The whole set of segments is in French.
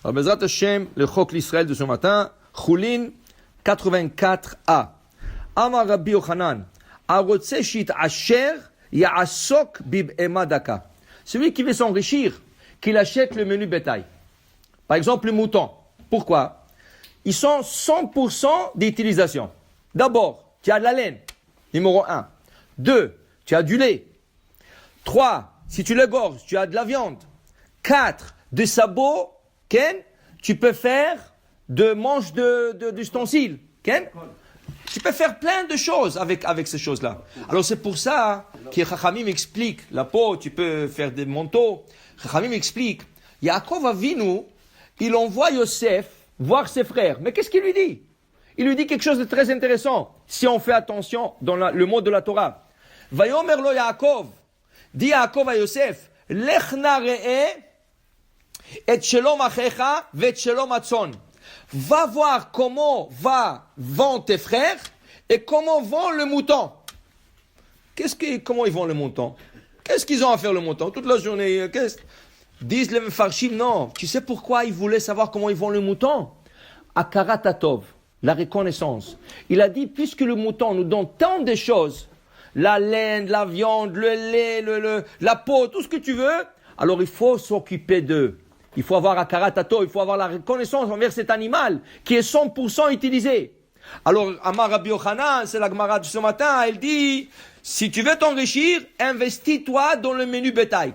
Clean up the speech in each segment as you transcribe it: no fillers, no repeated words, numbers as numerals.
Alors, Bezrat Hashem, le Chok l'Israël de ce matin, Choulin 84a. Amar Rabbi Yochanan, Arotse shit asher ya'asok bib'ema daka. Celui qui veut s'enrichir, qu'il achète le menu bétail. Par exemple, le mouton. Pourquoi? Ils sont 100% d'utilisation. D'abord, tu as de la laine, numéro 1. 2, tu as du lait. 3, si tu l'égorges, tu as de la viande. 4, des sabots, Ken, tu peux faire de manches d'ustensiles. Ken, tu peux faire plein de choses avec ces choses-là. Alors c'est pour ça que Chachamim explique, la peau, tu peux faire des manteaux. Chachamim explique, Yaakov Avinu, il envoie Yosef voir ses frères. Mais qu'est-ce qu'il lui dit? Il lui dit quelque chose de très intéressant, si on fait attention dans le mot de la Torah. Vayomer lo Yaakov, dit Yaakov à Yosef, Lech na re'eh et shelom achecha ve'et shelom atzon. Va voir comment vont tes frères et comment vont le mouton. Comment ils vont le mouton? Qu'est-ce qu'ils ont à faire le mouton? Toute la journée, disent les Mefarshim, non. Tu sais pourquoi ils voulaient savoir comment ils vont le mouton? Akarat Atov, la reconnaissance. Il a dit, puisque le mouton nous donne tant de choses, la laine, la viande, le lait, la peau, tout ce que tu veux, alors il faut s'occuper d'eux. Il faut avoir Akarat Atov, il faut avoir la reconnaissance envers cet animal qui est 100% utilisé. Alors, Amar Rabbi Yochanan, c'est la Gemara de ce matin, elle dit, si tu veux t'enrichir, investis-toi dans le menu bétail.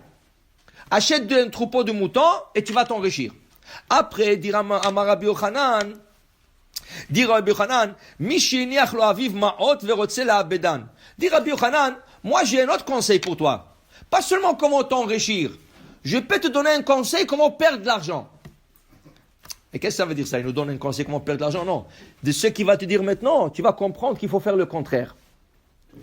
Achète un troupeau de moutons et tu vas t'enrichir. Après, dire Amar Rabbi Yochanan, Mishiniach lo aviv ma'ot verotse la abedan. Dit Rabbi Yochanan, moi j'ai un autre conseil pour toi. Pas seulement comment t'enrichir. Je peux te donner un conseil comment perdre de l'argent. Et qu'est-ce que ça veut dire ça? Il nous donne un conseil comment perdre de l'argent? Non. De ce qu'il va te dire maintenant, tu vas comprendre qu'il faut faire le contraire.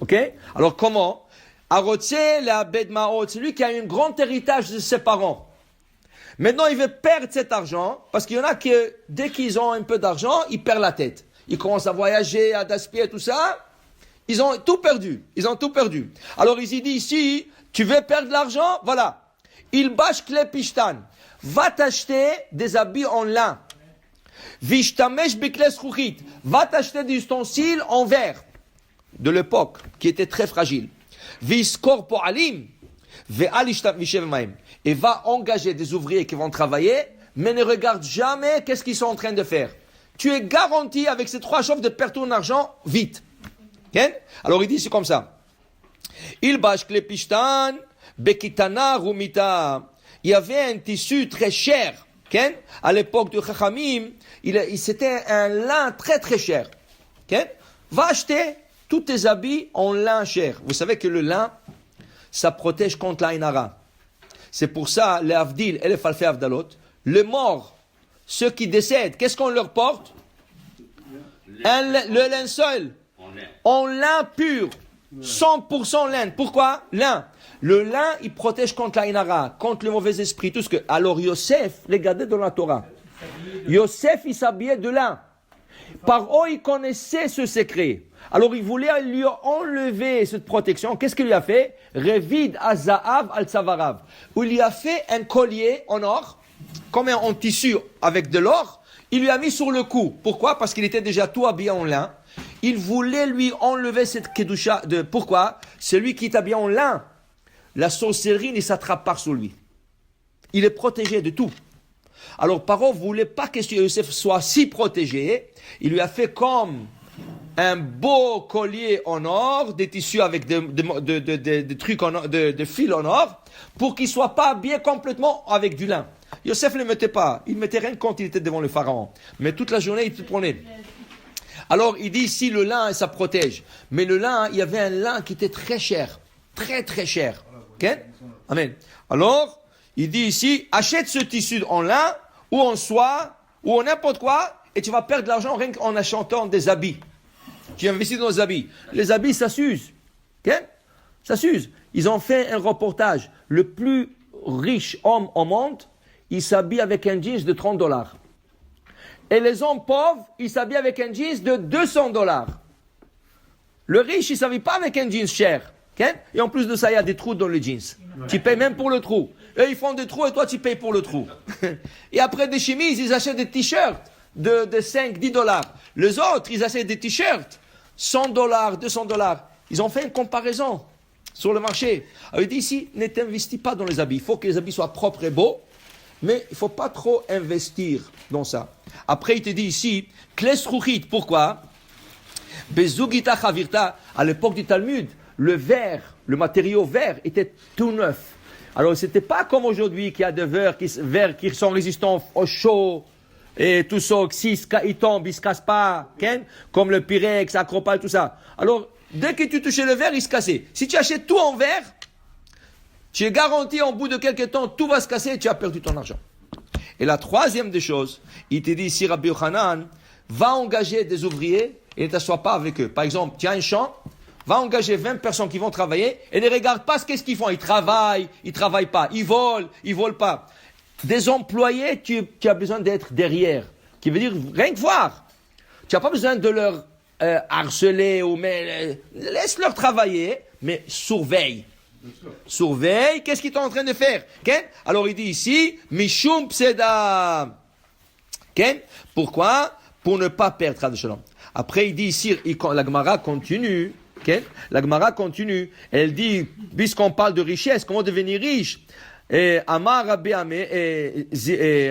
Ok? Alors comment? Arotse la abed ma'ot, c'est lui qui a un grand héritage de ses parents. Maintenant, il veut perdre cet argent, parce qu'il y en a qui, dès qu'ils ont un peu d'argent, ils perdent la tête. Ils commencent à voyager, à gaspiller, tout ça. Ils ont tout perdu. Alors, il dit ici, tu veux perdre de l'argent? Voilà. Il bâche klepishtan. Va t'acheter des habits en lin. Vishtamesh bikles chouchit. Va t'acheter des ustensiles en verre. De l'époque, qui était très fragile. Viskor po'alim. Et va engager des ouvriers qui vont travailler, mais ne regarde jamais qu'est-ce qu'ils sont en train de faire. Tu es garanti avec ces 3 chauffes de perdre ton argent vite. Okay? Alors il dit c'est comme ça. Il bâche klepishtan, bekitana rumita. Il y avait un tissu très cher. Okay? À l'époque de Chachamim, c'était un lin très très cher. Okay? Va acheter tous tes habits en lin cher. Vous savez que le lin, ça protège contre la inara. C'est pour ça, les avdil et les falfé avdalot, les morts, ceux qui décèdent, qu'est-ce qu'on leur porte? Le linceul. En lin pur. 100% lin. Pourquoi? Lin. Le lin, il protège contre la inara, contre le mauvais esprit, tout ce que... Alors Yosef, regardez dans la Torah. Yosef, il s'habillait de lin. Par eux, il connaissait ce secret. Alors, il voulait lui enlever cette protection. Qu'est-ce qu'il lui a fait? Revid azaav al savarav. Où il lui a fait un collier en or, comme en tissu avec de l'or. Il lui a mis sur le cou. Pourquoi? Parce qu'il était déjà tout habillé en lin. Il voulait lui enlever cette kedusha de... Pourquoi? Celui qui est habillé en lin, la sorcellerie ne s'attrape pas sur lui. Il est protégé de tout. Alors, Paro ne voulait pas que Yosef soit si protégé. Il lui a fait comme un beau collier en or, des tissus avec des trucs en or, de fils en or, pour qu'il ne soit pas habillé complètement avec du lin. Yosef ne le mettait pas. Il ne mettait rien quand il était devant le pharaon. Mais toute la journée, il te prenait. Alors, il dit ici, le lin, ça protège. Mais le lin, il y avait un lin qui était très cher. Très, très cher. Ok? Amen. Alors, il dit ici, achète ce tissu en lin, ou en soie, ou en n'importe quoi, et tu vas perdre de l'argent rien qu'en achetant des habits. Tu investis dans les habits. Les habits, ça s'use. Okay? Ça s'use. Ils ont fait un reportage. Le plus riche homme au monde, il s'habille avec un jeans de $30. Et les hommes pauvres, ils s'habillent avec un jeans de $200. Le riche, il ne s'habille pas avec un jeans cher. Et en plus de ça, il y a des trous dans les jeans. Tu payes même pour le trou. Eux, ils font des trous et toi, tu payes pour le trou. Et après des chemises, ils achètent des t-shirts de 5, 10 dollars. Les autres, ils achètent des t-shirts, 100 dollars, 200 dollars. Ils ont fait une comparaison sur le marché. Alors, il dit ici, ne t'investis pas dans les habits. Il faut que les habits soient propres et beaux, mais il ne faut pas trop investir dans ça. Après, il te dit ici, Kles Ruchit, pourquoi? Bezugita Chavirta, à l'époque du Talmud, le verre, le matériau vert était tout neuf. Alors, c'était pas comme aujourd'hui qu'il y a des verres qui sont résistants au chaud, et tout ça, s'ils tombent, ils se cassent pas, comme le Pyrex, Acropal, tout ça. Alors, dès que tu touchais le verre, il se cassait. Si tu achètes tout en verre, tu es garanti, en bout de quelques temps, tout va se casser et tu as perdu ton argent. Et la troisième des choses, il te dit ici, Rabbi Yochanan, va engager des ouvriers et ne t'assois pas avec eux. Par exemple, tu as un champ, va engager 20 personnes qui vont travailler et ne regarde pas qu'est-ce qu'ils font. Ils travaillent pas, ils volent pas. Des employés, tu as besoin d'être derrière. Qui veut dire rien que voir. Tu n'as pas besoin de leur harceler laisse-leur travailler, mais surveille. Surveille, qu'est-ce qu'ils sont en train de faire? Alors il dit ici, Mishum Pseda. Pourquoi? Pour ne pas perdre Chas v'Shalom. Après il dit ici, la Gemara continue. La Gemara continue. Elle dit, puisqu'on parle de richesse, comment devenir riche? Amar Rabbi Amé,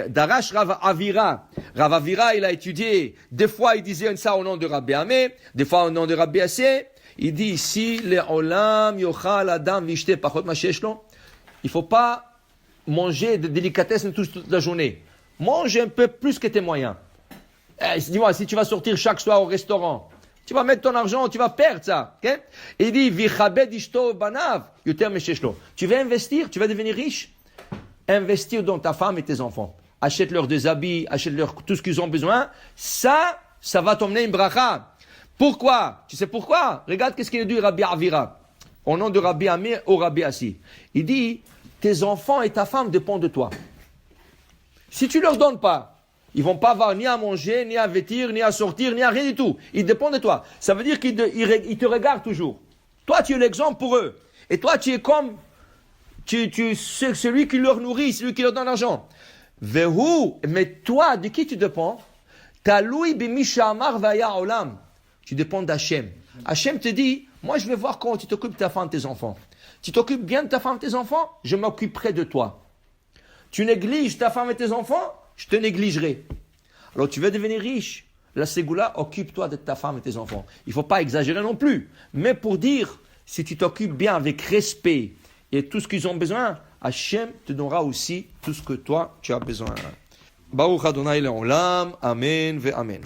Darash Rav Avira. Rav Avira, il a étudié. Des fois, il disait ça au nom de Rabbi Amé, des fois au nom de Rabbi Assé. Il dit ici, le olam yochal adam vishte pachot masheshlo. Il faut pas manger de délicatesse toute la journée. Mange un peu plus que tes moyens. Dis-moi, si tu vas sortir chaque soir au restaurant, tu vas mettre ton argent, tu vas perdre ça. Il dit, vichabed ishto banav yoter mesheshlo. Tu veux investir, tu vas devenir riche. Investir dans ta femme et tes enfants. Achète-leur des habits, achète-leur tout ce qu'ils ont besoin. Ça va t'emmener une bracha. Pourquoi? Tu sais pourquoi? Regarde qu'est-ce qu'il dit Rabbi Avira. Au nom de Rabbi Amir ou Rabbi Assi. Il dit, tes enfants et ta femme dépendent de toi. Si tu leur donnes pas, ils vont pas avoir ni à manger, ni à vêtir, ni à sortir, ni à rien du tout. Ils dépendent de toi. Ça veut dire qu'ils te regardent toujours. Toi, tu es l'exemple pour eux. Et toi, tu es comme, tu c'est celui qui leur nourrit, celui qui leur donne l'argent. Vehu, mais toi, de qui tu dépends? Taloui bimisha amar vaya olam. Tu dépends d'Hachem. Hachem te dit, moi je vais voir comment tu t'occupes de ta femme et tes enfants. Tu t'occupes bien de ta femme et tes enfants, je m'occuperai de toi. Tu négliges ta femme et tes enfants, je te négligerai. Alors tu veux devenir riche. La ségoula, occupe-toi de ta femme et tes enfants. Il ne faut pas exagérer non plus. Mais pour dire, si tu t'occupes bien avec respect et tout ce qu'ils ont besoin, Hachem te donnera aussi tout ce que toi tu as besoin. Baruch Adonai Le'olam, Amen ve Amen.